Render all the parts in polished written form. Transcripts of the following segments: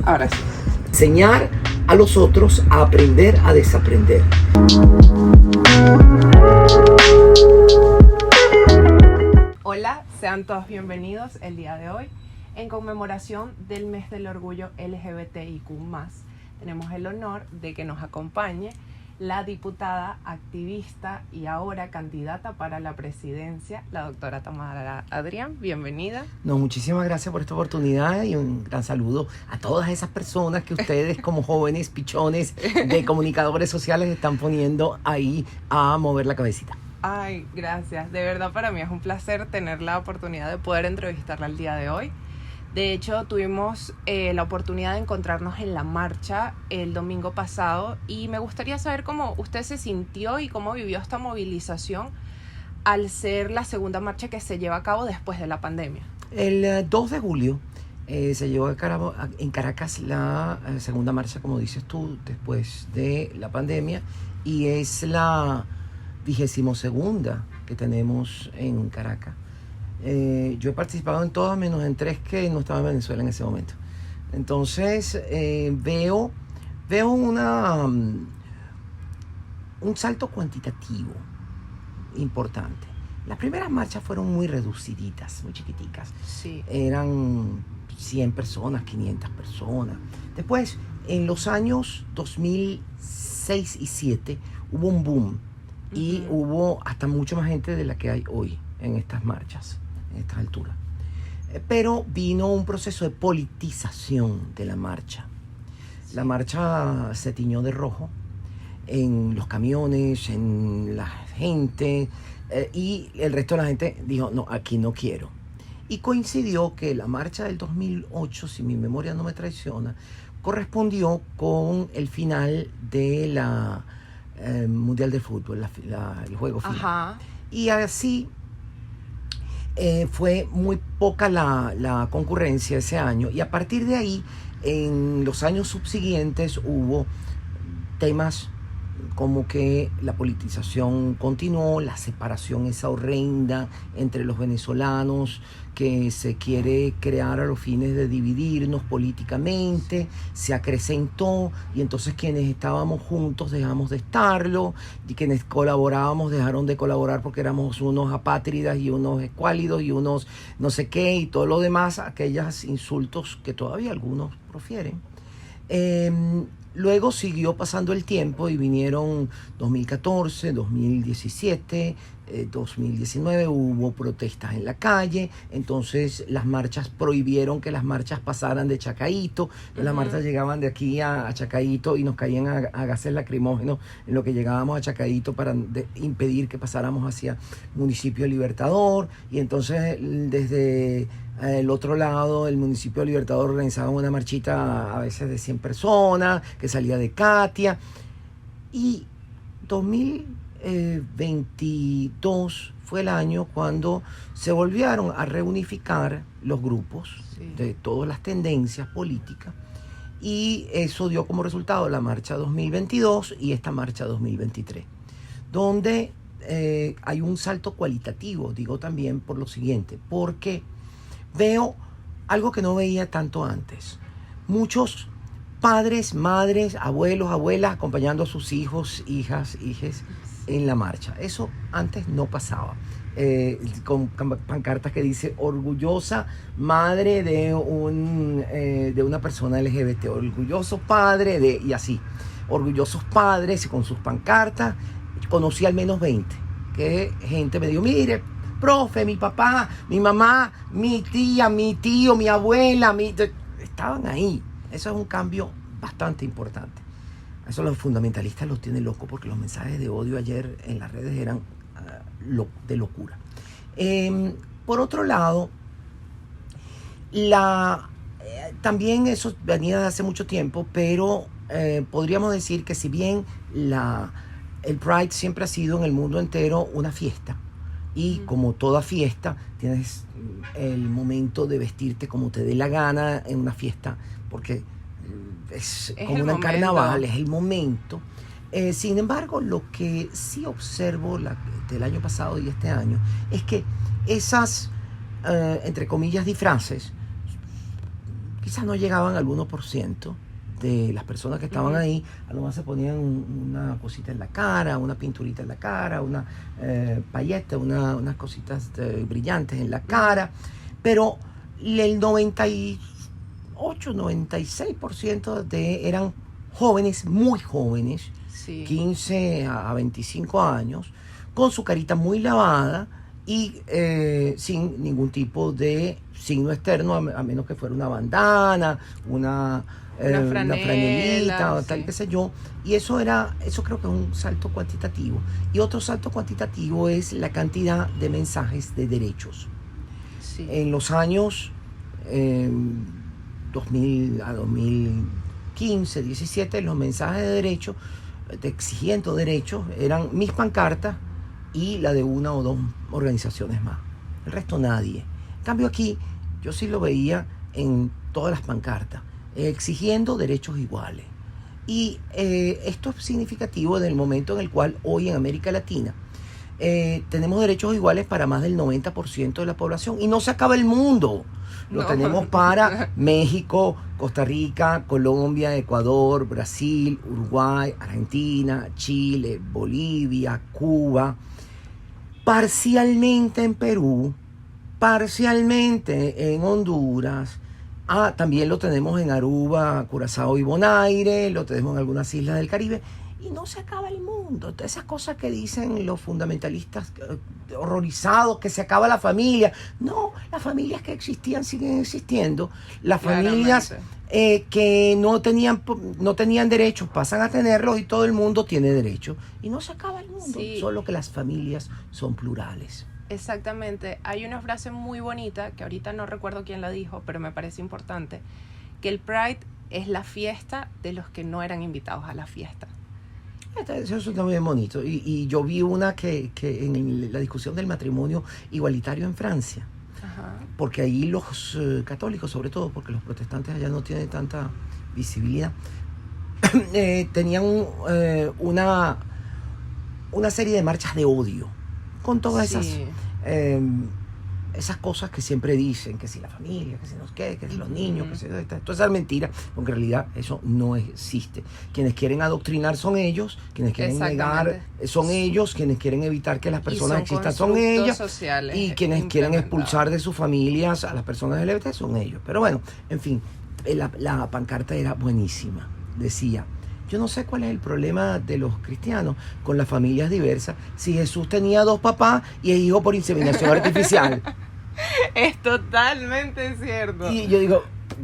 Ahora sí. Enseñar a los otros a aprender a desaprender. Hola, sean todos bienvenidos el día de hoy en conmemoración del mes del orgullo LGBTIQ+. Tenemos el honor de que nos acompañe la diputada, activista y ahora candidata para la presidencia, la doctora Tamara Adrián. Bienvenida. No, muchísimas gracias por esta oportunidad y un gran saludo a todas esas personas que ustedes como jóvenes pichones de comunicadores sociales están poniendo ahí a mover la cabecita. Ay, gracias. De verdad para mí es un placer tener la oportunidad de poder entrevistarla el día de hoy. De hecho, tuvimos la oportunidad de encontrarnos en la marcha el domingo pasado y me gustaría saber cómo usted se sintió y cómo vivió esta movilización al ser la segunda marcha que se lleva a cabo después de la pandemia. El 2 de julio se llevó en Caracas la segunda marcha, como dices tú, después de la pandemia, y es la 22ª que tenemos en Caracas. Yo he participado en todas menos en 3 que no estaba en Venezuela en ese momento. Entonces veo un salto cuantitativo importante. Las primeras marchas fueron muy reduciditas, muy chiquiticas. Sí. Eran 100 personas, 500 personas. Después, en los años 2006 y 2007, hubo un boom y hubo hasta mucho más gente de la que hay hoy en estas marchas, en estas alturas. Pero vino un proceso de politización de la marcha. La marcha se tiñó de rojo en los camiones, en la gente, y el resto de la gente dijo, no, aquí no quiero. Y coincidió que la marcha del 2008, si mi memoria no me traiciona, correspondió con el final de la Mundial de Fútbol, el juego final. Ajá. Y así fue muy poca la concurrencia ese año, y a partir de ahí, en los años subsiguientes, hubo temas como que la politización continuó, la separación esa horrenda entre los venezolanos que se quiere crear a los fines de dividirnos políticamente, se acrecentó, y entonces quienes estábamos juntos dejamos de estarlo, y quienes colaborábamos dejaron de colaborar porque éramos unos apátridas y unos escuálidos y unos no sé qué y todo lo demás, aquellos insultos que todavía algunos profieren. Luego siguió pasando el tiempo y vinieron 2014, 2017, 2019, hubo protestas en la calle, entonces las marchas prohibieron que las marchas pasaran de Chacaíto, las marchas llegaban de aquí a Chacaíto y nos caían a gases lacrimógenos en lo que llegábamos a Chacaíto para impedir que pasáramos hacia Municipio Libertador, y entonces desde el otro lado, el Municipio Libertador organizaba una marchita a veces de 100 personas que salía de Katia, y 2022 fue el año cuando se volvieron a reunificar los grupos de todas las tendencias políticas, y eso dio como resultado la marcha 2022 y esta marcha 2023, donde hay un salto cualitativo, digo también por lo siguiente, porque veo algo que no veía tanto antes. Muchos padres, madres, abuelos, abuelas acompañando a sus hijos, hijas, hijes en la marcha. Eso antes no pasaba. Con pancartas que dice orgullosa madre de una persona LGBT, orgulloso padre de, y así, orgullosos padres, y con sus pancartas. Conocí al menos 20 que gente me dijo, mire, profe, mi papá, mi mamá, mi tía, mi tío, mi abuela, estaban ahí. Eso es un cambio bastante importante. Eso los fundamentalistas los tienen locos, porque los mensajes de odio ayer en las redes eran de locura. Por otro lado, también eso venía de hace mucho tiempo, pero podríamos decir que si bien el Pride siempre ha sido en el mundo entero una fiesta, y como toda fiesta, tienes el momento de vestirte como te dé la gana en una fiesta, porque es como un carnaval, es el momento. Sin embargo, lo que sí observo del año pasado y este año es que esas, entre comillas, disfraces quizás no llegaban al 1% de las personas que estaban ahí. A lo más se ponían una cosita en la cara, una pinturita en la cara, una paillette, unas cositas brillantes en la cara, pero el 96% eran jóvenes, muy jóvenes, sí. 15 a 25 años, con su carita muy lavada y sin ningún tipo de signo externo, a menos que fuera una bandana, una franelita o tal, sí. Qué sé yo. Y eso creo que es un salto cuantitativo. Y otro salto cuantitativo es la cantidad de mensajes de derechos. Sí. En los años 2000 a 2015, 17, los mensajes de derechos, exigiendo derechos, eran mis pancartas y la de una o dos organizaciones más. El resto nadie. En cambio aquí, yo sí lo veía en todas las pancartas, exigiendo derechos iguales. Y esto es significativo del momento en el cual hoy en América Latina tenemos derechos iguales para más del 90% de la población y no se acaba el mundo. Lo tenemos para México, Costa Rica, Colombia, Ecuador, Brasil, Uruguay, Argentina, Chile, Bolivia, Cuba, parcialmente en Perú, parcialmente en Honduras. También lo tenemos en Aruba, Curazao y Bonaire, lo tenemos en algunas islas del Caribe. Y no se acaba el mundo. Todas esas cosas que dicen los fundamentalistas horrorizados, que se acaba la familia. No, las familias que existían siguen existiendo. Las familias que no tenían derechos pasan a tenerlos y todo el mundo tiene derechos. Y no se acaba el mundo, sí. Solo que las familias son plurales. Exactamente. Hay una frase muy bonita, que ahorita no recuerdo quién la dijo, pero me parece importante, que el Pride es la fiesta de los que no eran invitados a la fiesta. Eso está muy bonito. Y yo vi una que en la discusión del matrimonio igualitario en Francia. Ajá. Porque ahí los católicos, sobre todo, porque los protestantes allá no tienen tanta visibilidad, tenían una serie de marchas de odio con todas esas cosas que siempre dicen, que si la familia, que si no qué, que si los niños, que si toda esa mentira, porque en realidad eso no existe. Quienes quieren adoctrinar son ellos, quienes quieren negar son ellos, quienes quieren evitar que las personas existan son ellas, y quienes quieren expulsar de sus familias a las personas LGBT son ellos. Pero bueno, en fin, la pancarta era buenísima. Decía: yo no sé cuál es el problema de los cristianos con las familias diversas, si Jesús tenía 2 papás y es hijo por inseminación artificial. Es totalmente cierto. Y yo digo,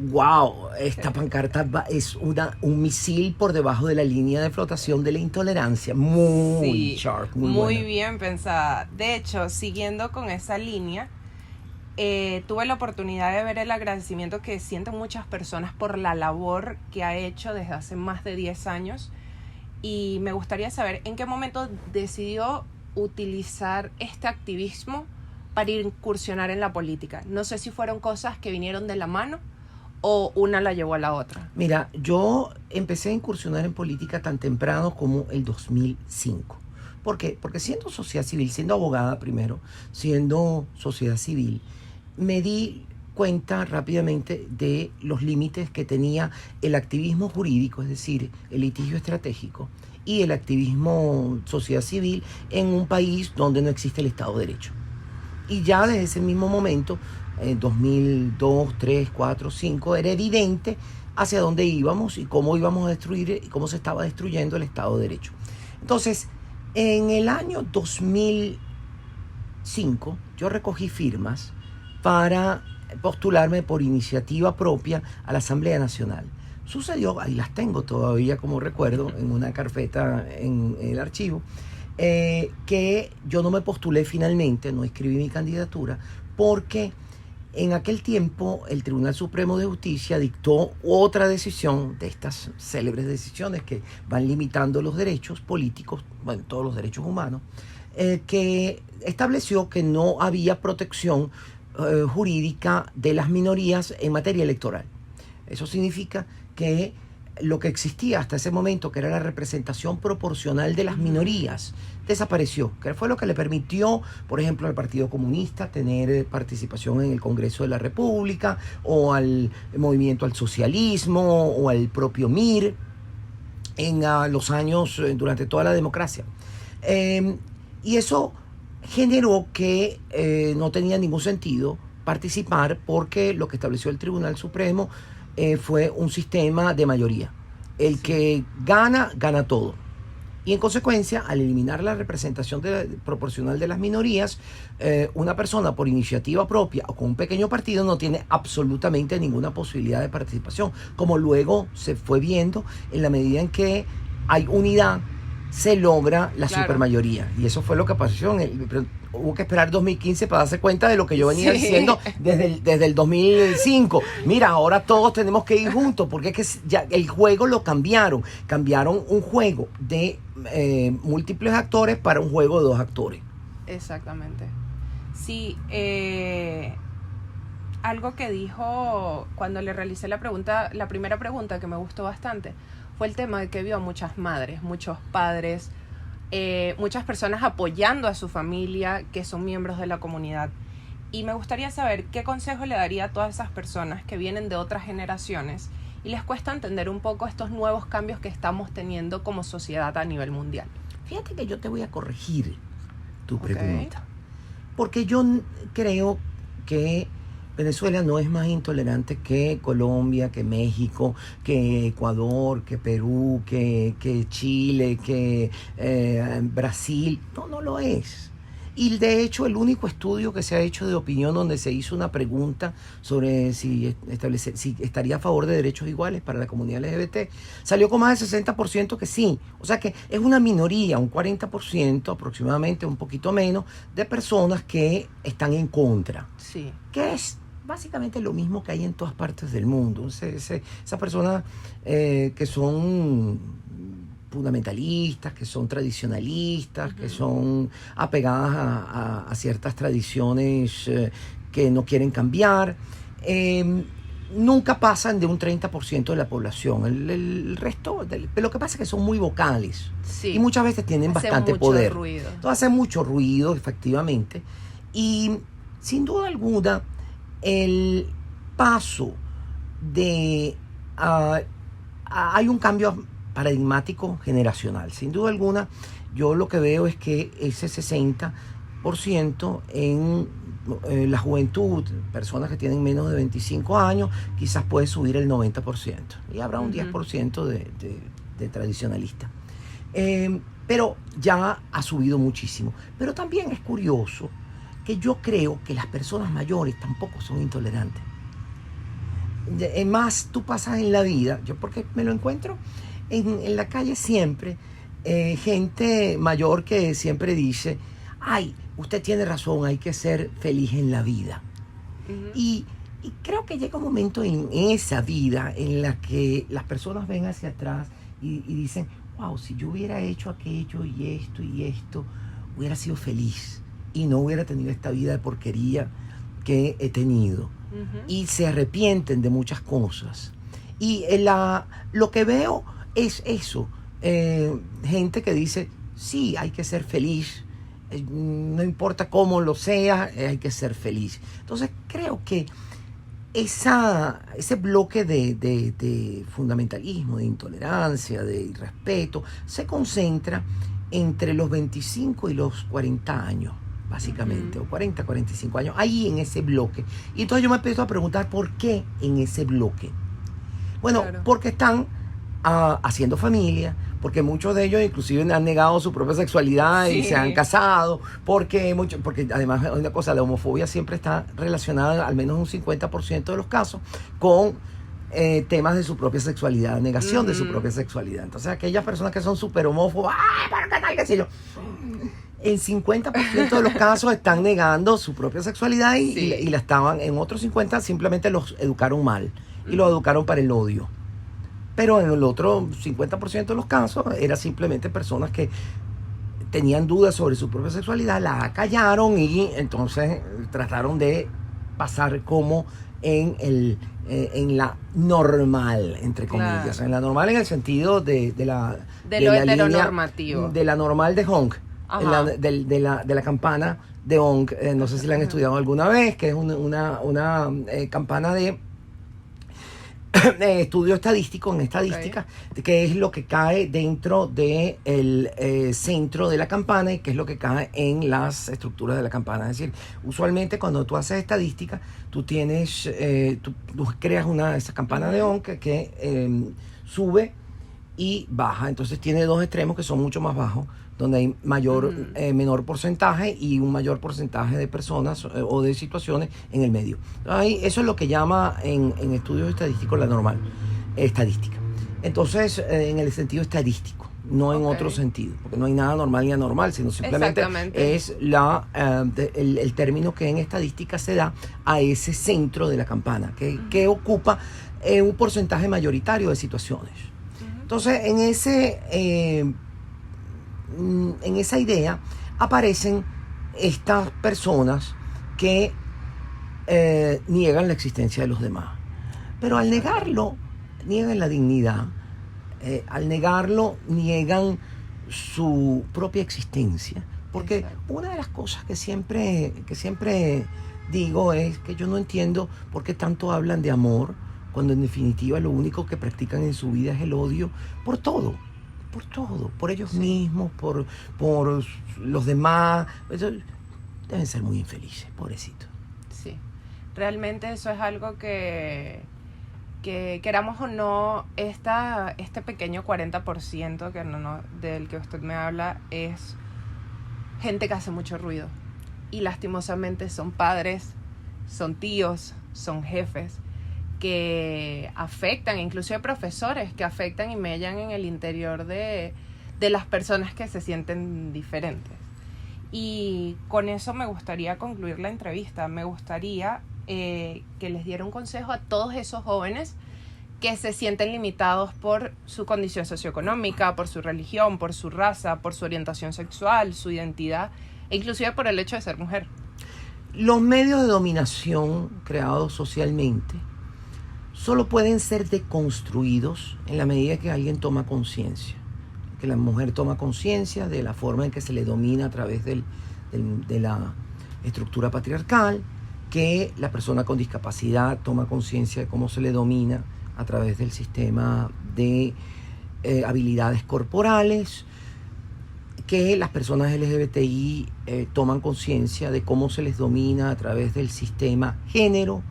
wow, esta pancarta es un misil por debajo de la línea de flotación de la intolerancia. Muy sharp, muy bien pensada. De hecho, siguiendo con esa línea, tuve la oportunidad de ver el agradecimiento que sienten muchas personas por la labor que ha hecho desde hace más de 10 años. Y me gustaría saber en qué momento decidió utilizar este activismo para incursionar en la política. No sé si fueron cosas que vinieron de la mano o una la llevó a la otra. Mira, yo empecé a incursionar en política tan temprano como el 2005. ¿Por qué? Porque siendo sociedad civil, siendo abogada primero, siendo sociedad civil, me di cuenta rápidamente de los límites que tenía el activismo jurídico, es decir, el litigio estratégico, y el activismo sociedad civil en un país donde no existe el Estado de Derecho. Y ya desde ese mismo momento, en 2002, 3, 4, 5, era evidente hacia dónde íbamos y cómo íbamos a destruir y cómo se estaba destruyendo el Estado de Derecho. Entonces, en el año 2005, yo recogí firmas para postularme por iniciativa propia a la Asamblea Nacional. Sucedió, ahí las tengo todavía como recuerdo, en una carpeta en el archivo, que yo no me postulé finalmente, no escribí mi candidatura, porque en aquel tiempo el Tribunal Supremo de Justicia dictó otra decisión, de estas célebres decisiones que van limitando los derechos políticos, bueno, todos los derechos humanos, que estableció que no había protección jurídica de las minorías en materia electoral. Eso significa que lo que existía hasta ese momento, que era la representación proporcional de las minorías, desapareció, que fue lo que le permitió, por ejemplo, al Partido Comunista tener participación en el Congreso de la República, o al movimiento al socialismo, o al propio MIR, en los años, durante toda la democracia. Y eso generó que no tenía ningún sentido participar, porque lo que estableció el Tribunal Supremo fue un sistema de mayoría. El que gana, gana todo. Y en consecuencia, al eliminar la representación proporcional de las minorías, una persona por iniciativa propia o con un pequeño partido no tiene absolutamente ninguna posibilidad de participación, como luego se fue viendo en la medida en que hay unidad, se logra la supermayoría. Y eso fue lo que pasó. Hubo que esperar 2015 para darse cuenta de lo que yo venía diciendo desde el 2005. Mira, ahora todos tenemos que ir juntos, porque es que ya el juego lo cambiaron. Cambiaron un juego de múltiples actores para un juego de 2 actores. Exactamente. Sí, algo que dijo cuando le realicé la primera pregunta, que me gustó bastante, fue el tema de que vio muchas madres, muchos padres, muchas personas apoyando a su familia que son miembros de la comunidad. Y me gustaría saber qué consejo le daría a todas esas personas que vienen de otras generaciones y les cuesta entender un poco estos nuevos cambios que estamos teniendo como sociedad a nivel mundial. Fíjate que yo te voy a corregir tu pregunta, porque yo creo que Venezuela no es más intolerante que Colombia, que México, que Ecuador, que Perú, que Chile, que Brasil. No lo es. Y de hecho el único estudio que se ha hecho de opinión donde se hizo una pregunta sobre si estaría a favor de derechos iguales para la comunidad LGBT, salió con más del 60% que sí. O sea que es una minoría, un 40% aproximadamente, un poquito menos, de personas que están en contra. Sí. Que es básicamente lo mismo que hay en todas partes del mundo. Esas personas que son fundamentalistas, que son tradicionalistas, que son apegadas a ciertas tradiciones que no quieren cambiar, nunca pasan de un 30% de la población. El resto, pero lo que pasa es que son muy vocales, y muchas veces tienen bastante poder. Ruido. Entonces hacen mucho ruido, efectivamente. Y sin duda alguna, el paso de... hay un cambio paradigmático generacional. Sin duda alguna, yo lo que veo es que ese 60% en la juventud, personas que tienen menos de 25 años, quizás puede subir el 90%. Y habrá un 10% de tradicionalistas. Pero ya ha subido muchísimo. Pero también es curioso que yo creo que las personas mayores tampoco son intolerantes. Más tú pasas en la vida, yo porque me lo encuentro en la calle siempre, gente mayor que siempre dice: ay, usted tiene razón, hay que ser feliz en la vida. Y creo que llega un momento en esa vida en la que las personas ven hacia atrás y dicen: wow, si yo hubiera hecho aquello y esto, hubiera sido feliz y no hubiera tenido esta vida de porquería que he tenido. Y se arrepienten de muchas cosas. Y lo que veo es eso, gente que dice: sí, hay que ser feliz, no importa cómo lo sea, hay que ser feliz. Entonces creo que ese bloque de fundamentalismo, de intolerancia, de irrespeto, se concentra entre los 25 y los 40 años, básicamente, o 40, 45 años, ahí en ese bloque. Y entonces yo me empiezo a preguntar: ¿por qué en ese bloque? Bueno, porque están haciendo familia, porque muchos de ellos inclusive han negado su propia sexualidad y se han casado, porque además una cosa, la homofobia siempre está relacionada, al menos un 50% de los casos, con temas de su propia sexualidad, negación de su propia sexualidad. Entonces aquellas personas que son súper homófobas, ¿para qué tal? ¿Qué sé yo? En 50% de los casos están negando su propia sexualidad y la estaban, en otros 50 simplemente los educaron mal y los educaron para el odio. Pero en el otro 50% de los casos era simplemente personas que tenían dudas sobre su propia sexualidad, la acallaron y entonces trataron de pasar como en la normal, entre comillas. Claro. En la normal en el sentido de lo heteronormativo. De la normal de Honk. de la campana de Onk. No sé si la han estudiado alguna vez, que es una campana de estudio estadístico en estadística, que es lo que cae dentro del centro de la campana y que es lo que cae en las estructuras de la campana. Es decir, usualmente cuando tú haces estadística, tú tienes, tú creas esa campana de Onk que sube y baja. Entonces tiene dos extremos que son mucho más bajos, donde hay menor porcentaje y un mayor porcentaje de personas o de situaciones en el medio. Ahí, eso es lo que llama en estudios estadísticos la normal estadística. Entonces, en el sentido estadístico, no en otro sentido, porque no hay nada normal ni anormal, sino simplemente es el término que en estadística se da a ese centro de la campana, que ocupa un porcentaje mayoritario de situaciones. Entonces, en esa idea aparecen estas personas que niegan la existencia de los demás. Pero al negarlo, niegan la dignidad. Al negarlo, niegan su propia existencia. Porque una de las cosas que siempre digo es que yo no entiendo por qué tanto hablan de amor, cuando en definitiva lo único que practican en su vida es el odio por todo. Por ellos mismos, por los demás. Deben ser muy infelices, pobrecitos. Sí, realmente eso es algo que queramos o no, este pequeño 40% del que usted me habla es gente que hace mucho ruido. Y lastimosamente son padres, son tíos, son jefes, que afectan, inclusive profesores que afectan y mellan en el interior de las personas que se sienten diferentes. Y con eso me gustaría concluir la entrevista. Me gustaría que les diera un consejo a todos esos jóvenes que se sienten limitados por su condición socioeconómica, por su religión, por su raza, por su orientación sexual, su identidad, e inclusive por el hecho de ser mujer. Los medios de dominación creados socialmente solo pueden ser deconstruidos en la medida que alguien toma conciencia, que la mujer toma conciencia de la forma en que se le domina a través de la estructura patriarcal, que la persona con discapacidad toma conciencia de cómo se le domina a través del sistema de habilidades corporales, que las personas LGBTI toman conciencia de cómo se les domina a través del sistema género,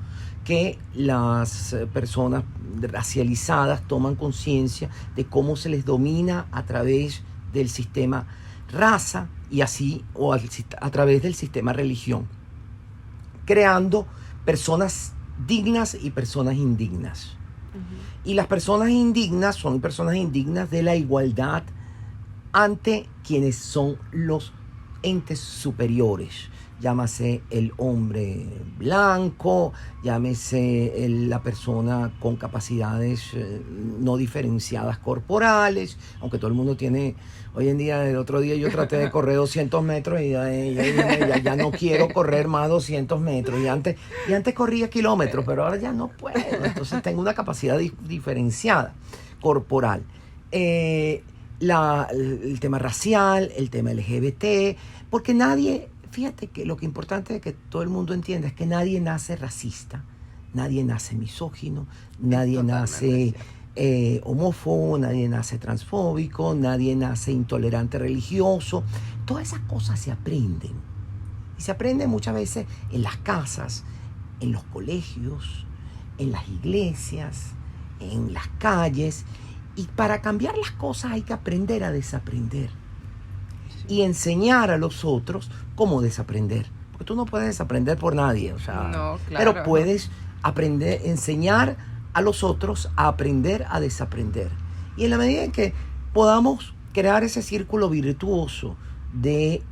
que las personas racializadas toman conciencia de cómo se les domina a través del sistema raza y así, o a través del sistema religión, creando personas dignas y personas indignas. Y las personas indignas son personas indignas de la igualdad ante quienes son los entes superiores. Llámase el hombre blanco, llámese la persona con capacidades no diferenciadas corporales, aunque todo el mundo tiene, hoy en día, el otro día yo traté de correr 200 metros y ya no quiero correr más 200 metros, y antes corría kilómetros, pero ahora ya no puedo, entonces tengo una capacidad diferenciada corporal. El tema racial, el tema LGBT, porque fíjate que lo que es importante es que todo el mundo entienda es que nadie nace racista, nadie nace misógino, nadie nace homófobo, nadie nace transfóbico, nadie nace intolerante religioso. Todas esas cosas se aprenden. Y se aprenden muchas veces en las casas, en los colegios, en las iglesias, en las calles. Y para cambiar las cosas hay que aprender a desaprender. Y enseñar a los otros cómo desaprender. Porque tú no puedes desaprender por nadie, no, claro, pero puedes enseñar a los otros a aprender a desaprender. Y en la medida en que podamos crear ese círculo virtuoso de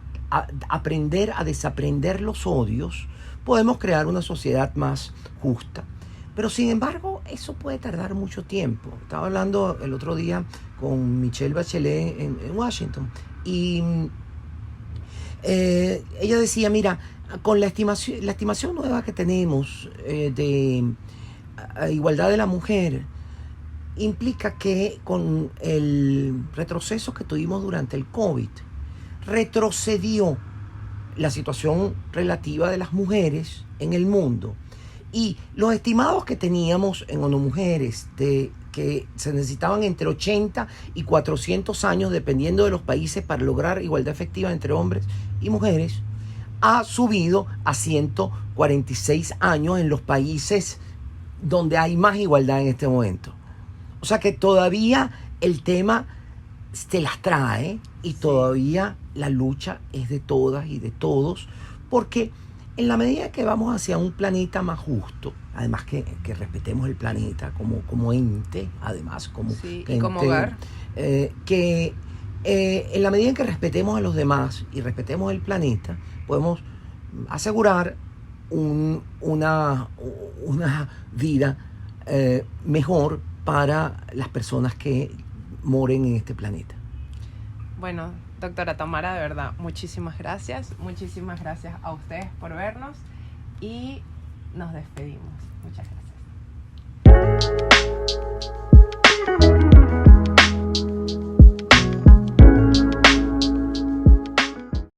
aprender a desaprender los odios, podemos crear una sociedad más justa. Pero sin embargo, eso puede tardar mucho tiempo. Estaba hablando el otro día con Michelle Bachelet en Washington. Y ella decía, mira, con la estimación nueva que tenemos de igualdad de la mujer, implica que con el retroceso que tuvimos durante el COVID, retrocedió la situación relativa de las mujeres en el mundo. Y los estimados que teníamos en ONU Mujeres de que se necesitaban entre 80 y 400 años, dependiendo de los países, para lograr igualdad efectiva entre hombres y mujeres, ha subido a 146 años en los países donde hay más igualdad en este momento. O sea que todavía el tema se las trae y todavía la lucha es de todas y de todos, porque en la medida que vamos hacia un planeta más justo, además que respetemos el planeta como ente, además como ente, y como hogar, en la medida en que respetemos a los demás y respetemos el planeta, podemos asegurar una vida mejor para las personas que moren en este planeta. Bueno, doctora Tamara, de verdad, muchísimas gracias. Muchísimas gracias a ustedes por vernos y nos despedimos. Muchas gracias.